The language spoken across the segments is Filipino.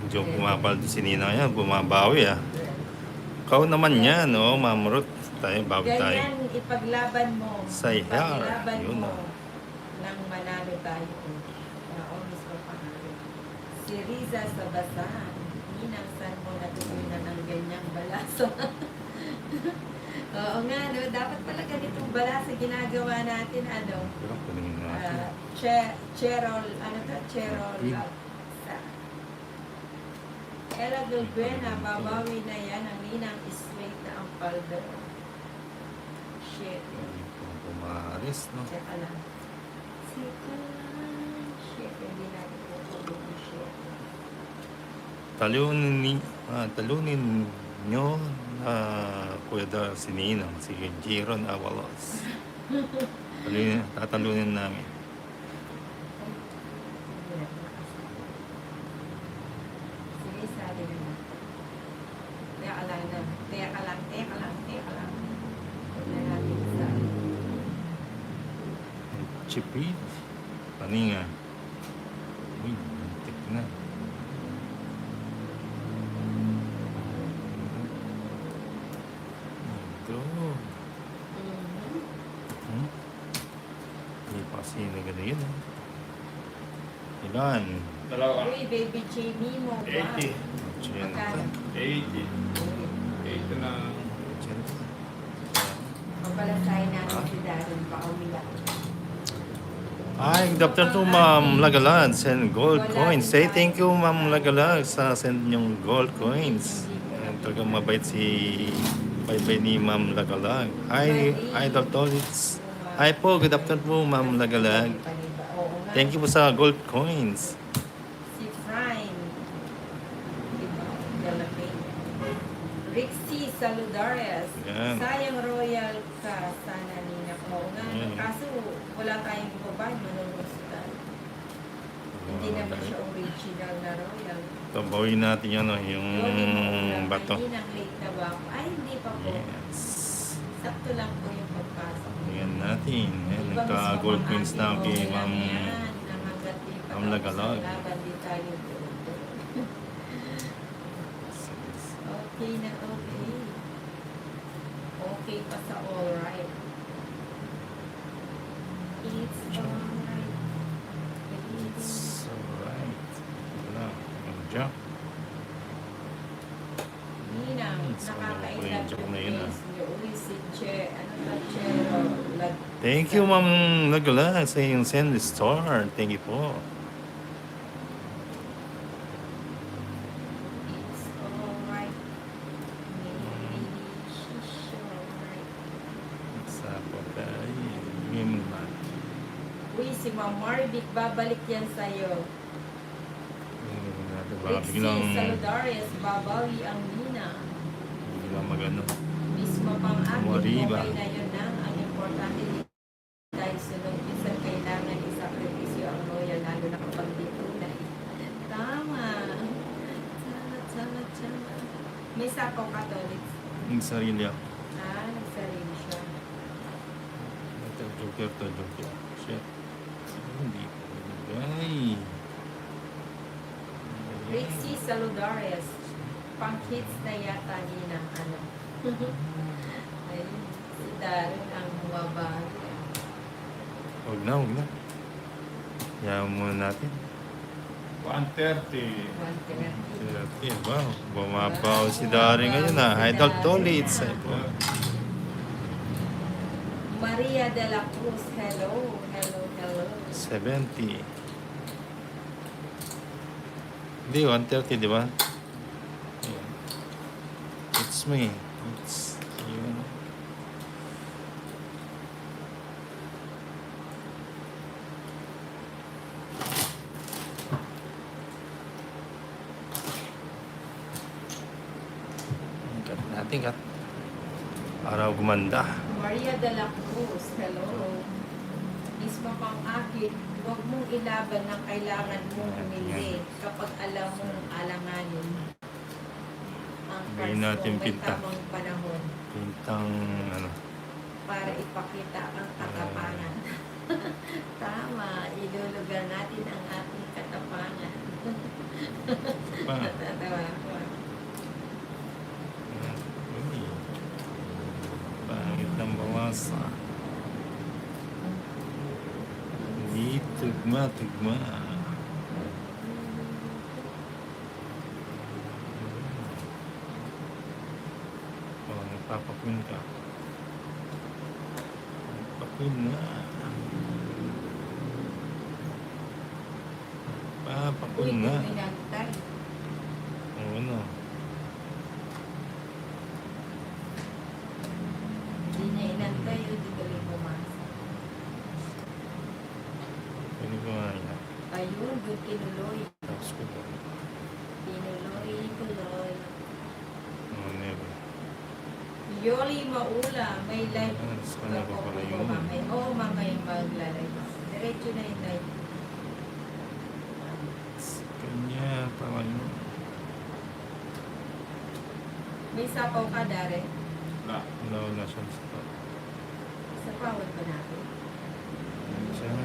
Medyo pumapaldo si Nina yan, bumabawi ah. Ikaw naman yan, oh, Mamrot. Tayo, bago tayo. Ganyan ipaglaban mo. Say here. Ipaglaban Yun mo. ah. Nang manalo tayo. Oo, mismo panalo. Si Riza sa basahan. Ninang saan mo natutunan ng ganyang balasa. Oo nga, no? Dapat pala ganitong balasa ginagawa natin, ano? Pero kunin natin. Cherol, ano to? Cherol. Ella Gulbuena, babawi na yan. Ang ninang straight na ang paldo. Shit. Pumaris, no? Teka lang. Teka lang. Shit, hindi natin pupunin yung shit. Talunin nyo na Kuya Dar, si Ninang, si Jiron Avalos. Tatalunin namin. Sige, sabi na. Teka lang na. Teka lang. Huwag na natin sa... Chipid. Paninga. Uy, antik na. Ito. Hindi pa kasi nagano yun. Ilan? Dalawa. Uy, baby Jamie mo ba? 80. Magkano? 80. 80 na. Papalasahin natin si Darren pa umiyak. Ay, good afternoon to Ma'am Lagalag. Send gold coins. Say thank you Ma'am Lagalag sa send yung gold coins. Talagang mabait si bye-bye ni Ma'am Lagalag. Hi, Idol Tolits. Hi po, good afternoon po Ma'am Lagalag. Thank you po sa gold coins. Si Frine. Rixie Saludarias. Yan. Sayang royal ka. Sana nina ko. Nga, Yan. kaso wala tayong babae. Manunustan. Hindi naman siya original na royal. Tabawin natin yan, yung bato. Hindi nang late na ba ako? Ay, hindi pa po. Yes. Sakto lang po yung pagpasok. Tingnan natin. Ayan, Iba nagka-gold mismo coins na ang kay ating Ma'am. okay lang yan. Namagati pa Ma'am tapos Lagalag. ang laban din tayo doon. Okay na okay. Okay pa sa alright. It's alright. It's alright. Wala. Ano dyan? Ninang, It's alright. nakakaingat Joke yung na yun, face niyo. Uy, si Che, ano ba, Chero? Thank you, Ma'am Lagalag, sa yung send the star. Thank you po. It's alright. Maybe she's alright. Sa patay. Ngayon na. Uy, si Ma'am Marvic, babalik yan sa'yo. Baka Rixie biglang, Saludarias, babawi ang Nina. biglang magano. Mismo pang akin, Mariba. okay na yun na. Ang importante tayo sunod. Minsan kailangan isakripisyo ang loyal, lalo na kapag dito na. Tama. Tama. May sapaw Catholics. Yung sarili ako. Nagsarili siya. Ito, joker. Shit. Hindi. Ay. Rixie Saludarias. Pang-hits na yata Nina. Ano? Ayun. Si Darren ang bumabago. Huwag na. Yaman muna natin. 130. 130. Wow, bumabaw si Dari ngayon na. Idol Tolits. Maria de la Cruz, hello. 70. Hindi, 130, di ba? Ayan. It's me. It's you. Cut natin, cut. Araw gumanda. Maria de la Cruz, hello. Mismo pang akin, huwag mong ilaban ng kailangan mong humili kapag alam mong alanganin. Ang Bigyan natin may pinta. tamang panahon Pintang, ano. para ipakita ang katapangan. Tama, ilulugar natin ang ating katapangan. pa. Natatawa ako. Uy. Pangit ng bawasa. Hindi tugma. Oh, nagpapakwin ka. Pakwin na. Papakwin Uy, na. pinagtay. Oo, ano. Hindi niya inantay o di galing bumasa. Pwede ko nga yan. Ayun, good kinuloy. Tapos ko ba? Kinuloy. Oh, never. Yoli Maula, may live. Ah, sa kanya ko pala yun. Oo, mamaya maglalay. Diretso na yung live. Kanya, tama yun. May sapaw ka, Dare. Wala siya sa Sapawan pa natin.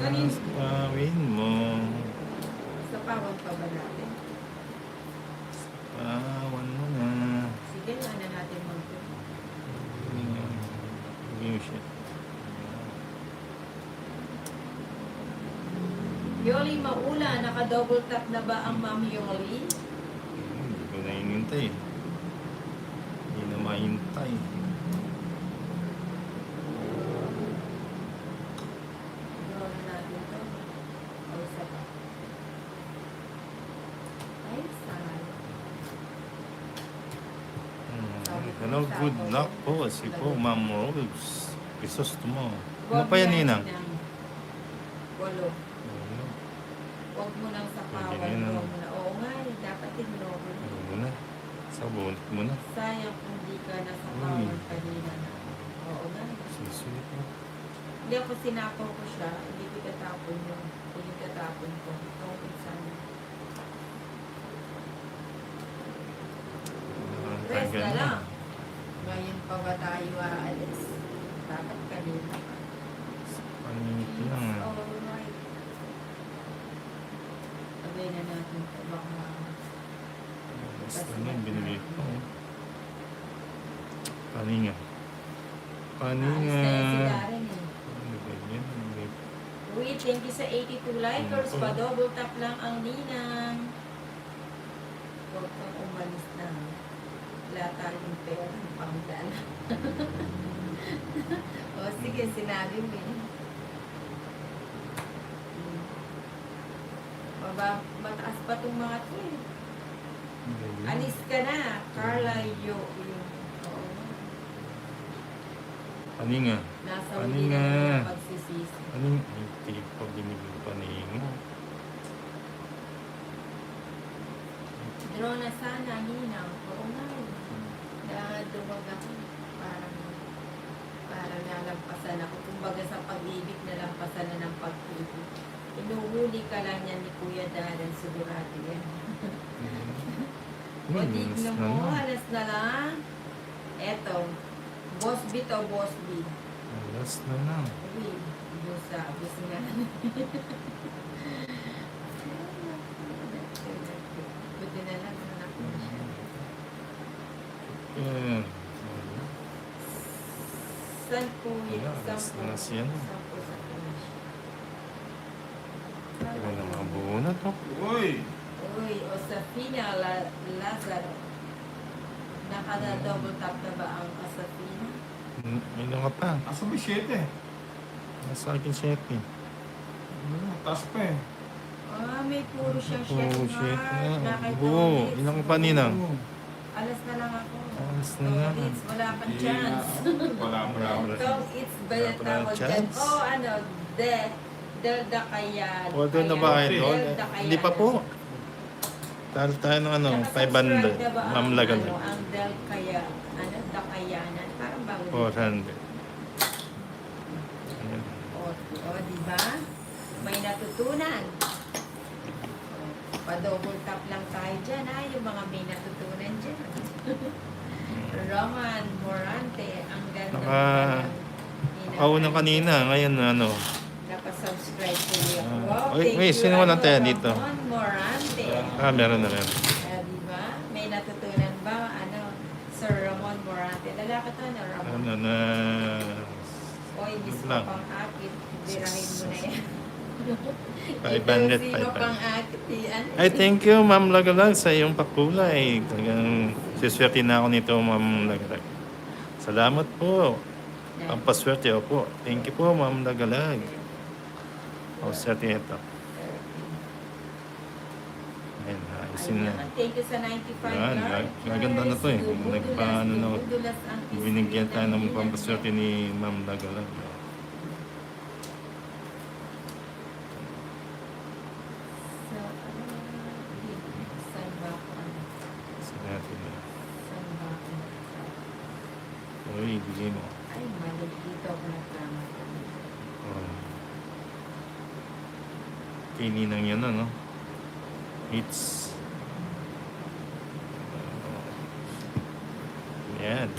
Just pawin mo. Sapawan pa ba natin? Pawan mo na. Sige, ano natin mag Give shit. Yoli Maula, naka-double tap na ba ang Ma'am Yoli? Hindi ko na hinintay. Hindi na mahintay. Draw na natin to. O, isa pa. Ay, sana. Hello, good luck po. Si po, Ma'am Rose. Pisos mo. Ano Huwag pa yan, yan Ninang? ng Walo. Huwag mo nang sapawan. Pwede na. Huwag mo na. Oo nga, dapat tinulog mo. Ano mo na? Sabunot mo na. Sayang kung di ka nasapawan Uy. kanina na. Oo nga. Susunod mo. Hindi ako sinapaw ko siya. Hindi ko tatapon yun. Hindi tatapon ko. Tungkol sana. Rest na lang. Ngayon pa ba tayo aalis? Dapat kanina pa. Paningit lang. It's alright. Sabay na natin ito. Baka Basta na, binigay ko. Paninga. Paninga. aalis na yan si Darren eh. Ano ba yan? Uy, thank you sa 82 likers. Ano po? Pa-double tap lang ang ninang. Huwag kang umalis na. Wala tayong pera. Pangdala. O sige, sinabi mo eh. Mataas pa itong mga to eh. Alis ka na. Carla, oo. Paninga. Nasa Ano uli na nga? yung pagsisisi. Paninga. Hindi pa binigay paninga. Draw na sana, ninang. Oo nga eh. Duwag ako. Parang nalampasan ako. Kumbaga sa pag-ibig, nalampasan na ng pag-ibig. Inuhuli ka lang yan ni Kuya Darren, sigurado yan. O, tignan mo, halas na lang. Eto, Boss B to Boss B. Alas na lang. Uy, bus nga. Buti na lang, anak mo siya. Eh, Saan po yun? Wala, Saan po? alas yan. Saan po sa Pinas? Kaya na mga buo na to. Uy! Uy, Osafina Lazaro. Nakada-double tap na ba ang Osafina? Ilan ka pa? Asa ba 7? Nasa akin 7. Taas pa eh. Ah, may puro siyang Puro chef chef heart. na. Nakita Buo. ulit. Ilan ka pa, Ninang? Alas na lang ako. Alas na Oh, lang. It's, wala pang chance. Wala mo na. So, it's ba Wala yung pa tawag dyan? chance. Oh, ano, Delta Kayan. O, doon na ba kayo doon? Delta Kayan. Hindi pa po. Talo tayo ng ano, 500. Mamlagan Ano, na. ang Del Kaya, ano, Dakayanan. Parang bago. 400. Ayan. O, di ba? May natutunan. Pa-double tap lang tayo dyan, ha? Yung mga may natutunan dyan. Roman Morante, ang ganda. Nakauna kanina, ngayon ano. Napasubscribe ko yun. Ah. Wow, Uy, thank uy, you, sino walang tayo Roman dito? Morante. Meron na rin. Kaya dito Ano na... Oy, mismo lang. pang akit. Birahin mo na yan. 500, Sino 500. pang akit yan? Ay, thank you, Ma'am Lagalag, sa iyong pakulay. Talagang siswerte na ako nito, Ma'am Lagalag. Salamat po. Pampaswerte ako. Thank you po, Ma'am Lagalag. O, swerte ito. Ayun, ayusin na. Thank you sa 95 Yan, maganda na to eh. Nagpaano na, binigyan tayo ng pampaswerte ni Ma'am Lagalag. Swerte na. Uy, bigay mo. Ay, mali. Dito ako nagkamali. Kay Ninang yan, ano? Hits. Yan.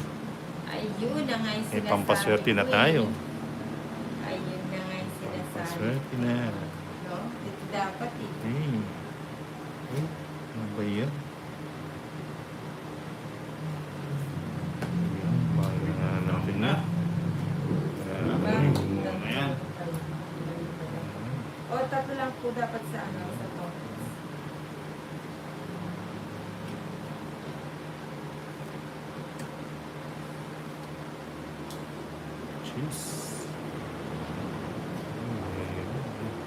Ayun na nga yung May sinasabi pampaswerte na ko eh. tayo. Ayun na nga yung sinasabi. Pampaswerte na. No? Ito dapat eh. Hey. Hey. Ano ba yan? Ayan, bahala na natin na. Ayan. O, tatlo lang po dapat sa ano, sa topics. Cheese.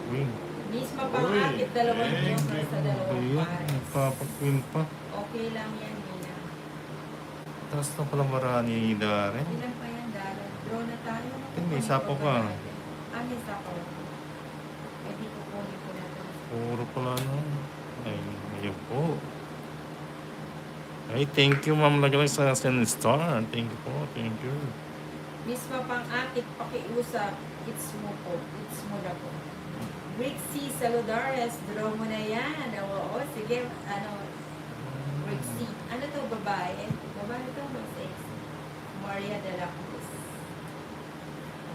Wing. Mismo pang akit, dalawang Uy. joker sa dalawang Ayan, pares. nagpapakwin pa. Okay lang yan, Nina. Taas na pala marami Darren. Ilan pa yan, Dara? Draw na tayo. May sapo ka. May sapo. Eh, di kukunin ko na ito. Puro pala na. Ay, ayun po. Ay, thank you, Ma'am Lagalag sa Send Star. Thank you po, thank you. Mismo pang akit, pakiusap. It's mo po. It's mo na po. Rixie Saludares, draw mo na yan. Oo, sige. Ano, Rixie. Ano to, babae? Babae to, sex. Maria de la Cruz.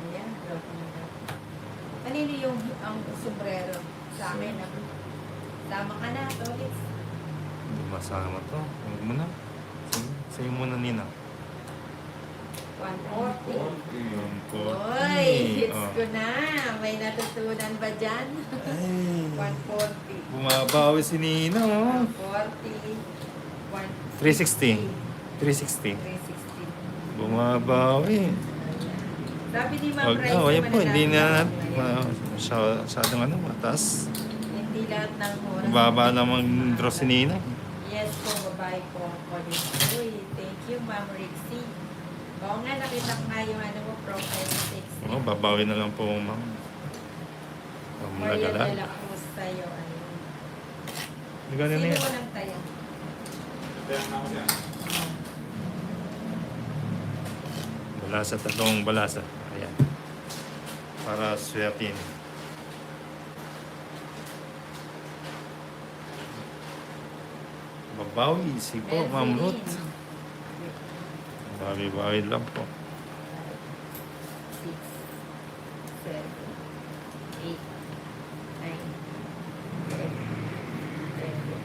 Ayan, draw ko na daw. Kanino yung ang sombrero? Sa akin. Tama ka na, Tolits. Hindi masama to. Huwag mo na. Sige, sa'yo muna, Nina. 140. Ayun po. Uy, hits Oh. ko na. May natutunan ba dyan? Ay, 140. bumabawi si Nina, oh. 140. 360. 360. 360. Bumabawi. Sabi ni Ma'am Huwag Raisa, na, ayan po, hindi na mananalo. masyadong ano, mataas. Hindi lahat ng oras. Baba namang draw si Nina. Yes po, babae po ako din. Uy, thank you, Ma'am Rixie. Oo nga, nakita ko nga yung ano mo, profile mo, sexy. Oh, babawi na lang po, Ma'am. Maria de Malagala. la Cruz tayo. Ayun. Ganun na Sino yan. walang tayo? Kaya na ako yan. Balasa, tatlong balasa. Ayan. Para swertin. Babawi, si po, Ma'am Ruth. Bawi-bawi lang po. 6, 7, 8, 9, 10, 11,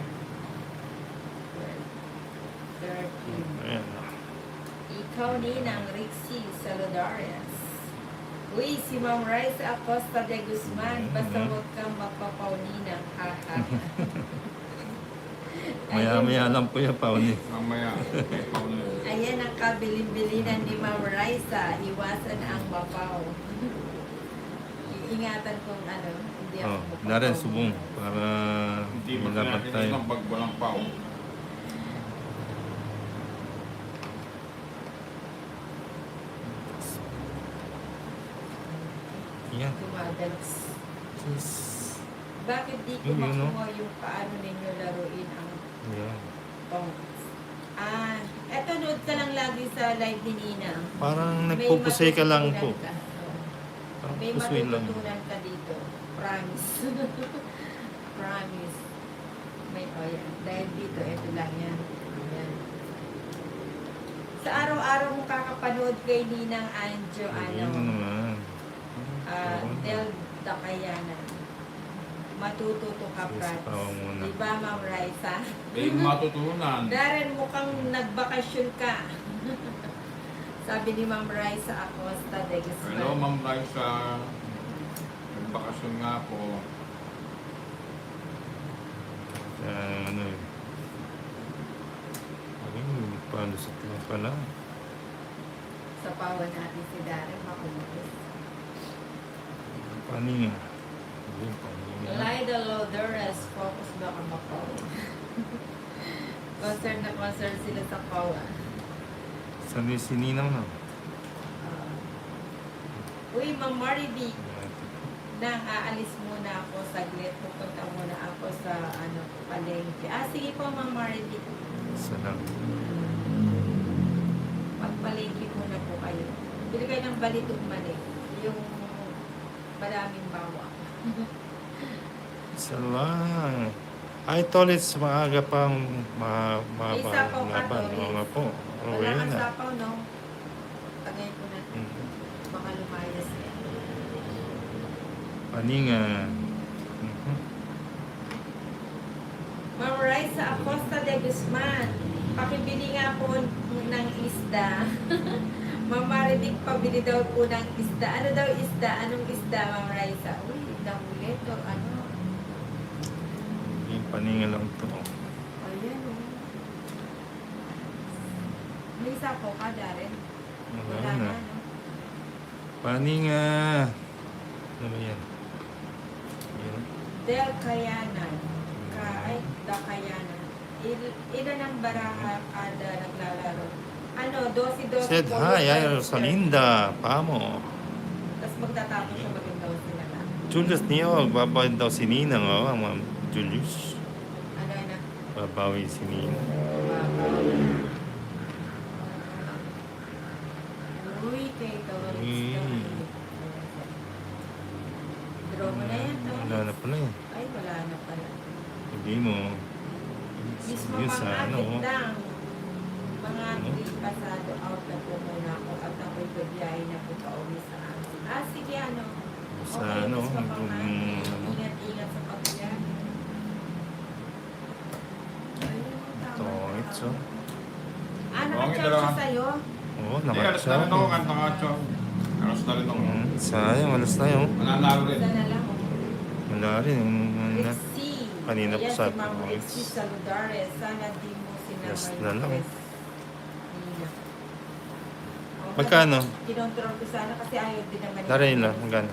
12, 13. Ayan. Ikaw Ninang Rixie Saludarias. Uy, si Ma'am Rice Acosta de Guzman. Basta huwag kang magpapaw Ninang. Ha, ha, ha. Maya-maya lang po yung pauni. Mamaya. May pauna. Ayan ang kabilin-bilinan ni Ma'am Raisa. Iwasan ang mapaw. Iingatan kong ano, hindi ako Oh, mapapaw. na rin subong para Hindi mo malapat pinakita tayo. ng pag walang pao. Yan. Dumadalas. Yes. Bakit di ko Yun, yun, no? makuha yung paano ninyo laruin ang Yan. tongs? Ah, eto nood ka lang lagi sa live ni Nina. Parang May nagpupusay ka lang po. matututunan ka. Oo. Parang May pusoy lang. matututunan ka dito. Promise. Promise. May, oh yan. Dahil dito, ito lang yan. Yan. Sa araw-araw mo kakapanood kay Ninang Anjo, Ayun na naman. Del Dakayanan. Matututo ka, Yes, Prats. tawa muna. Diba, Ma'am Raisa? May matutunan. Darren, mukhang nagbakasyon ka. Sabi ni Ma'am Raisa Acosta de Guzman. Hello, Ma'am Raisa. Nagbakasyon nga po. Ano eh. Ay, palusot lang pala. Sa pawan natin si Darren Makumpis. Paninga. Hindi, paninga. Lida Lodores, focus ba ka makaw? Concern na concern sila sa pawan. Saan yung sininaw na? Uy, Ma'am Mariby, nang aalis muna ako saglit, pupunta muna ako sa palengke. Sige po, Ma'am Mariby. Salam. Magpalengke muna po kayo. Bili kayo ng balitog mali. Yung maraming bawang. Salam. Ay, Tolits, maaga pang May sapaw ka, laban. Tolits. Oo nga po. Wala Okay kang na. sapaw, no? Tagay ko na. Baka lumayas na. Paninga. Ma'am Raisa Acosta de Guzman, pakibili nga po ng isda. Ma'am Marivic, pabili daw po ng isda. Ano daw isda? Anong isda, Ma'am Raisa? Uy, nahulit o ano? Yung paninga lang to. Ayan o. May sapaw ka, Darren? Wala Wala na. na, no? Paninga. Ano ba yan? Yan. Del Kayanan. Dakayanan. Ilan ang baraha kada naglalaro? 12-12 Said po hi, yung ay first Rosalinda. Pamo. Tapos magtatapos siya maging daw sila na. Julius Niyog, babawi daw si Ninang. Oh, Ma'am Julius. Ano na? Babawi si Ninang. Uy, kay Doris. Draw mo na yan, Doris. Wala na pala eh. Ay, wala na pala. Hindi mo. Mismo Yun pang sa ano. atin lang. Mga 3 pasado out na po muna ako at ako'y pagbiyahe na po pauwi sa amin. Sige, ano. Sa Okay, ano. mismo pang Kung atin. ano. Ingat-ingat sa pagbiyahe. Ayun, tama To, na. it's so. Nakachat dalawa. siya sa'yo? Oo, Hindi, alas nakatsa. na rin ako. Kanta nga siya. Alas na rin ako. Sayang, alas na yun. Mananalo rin. Isa na lang. Wala rin. Ritzy. Kanina po Ayan, sa si Ma'am atin. Ritzy Saludares. Sana di mo sinama Yes, yung na lang. request. Nina. Magkano? Kinontrol ko sana kasi ayaw din naman. Darin lang, magkano?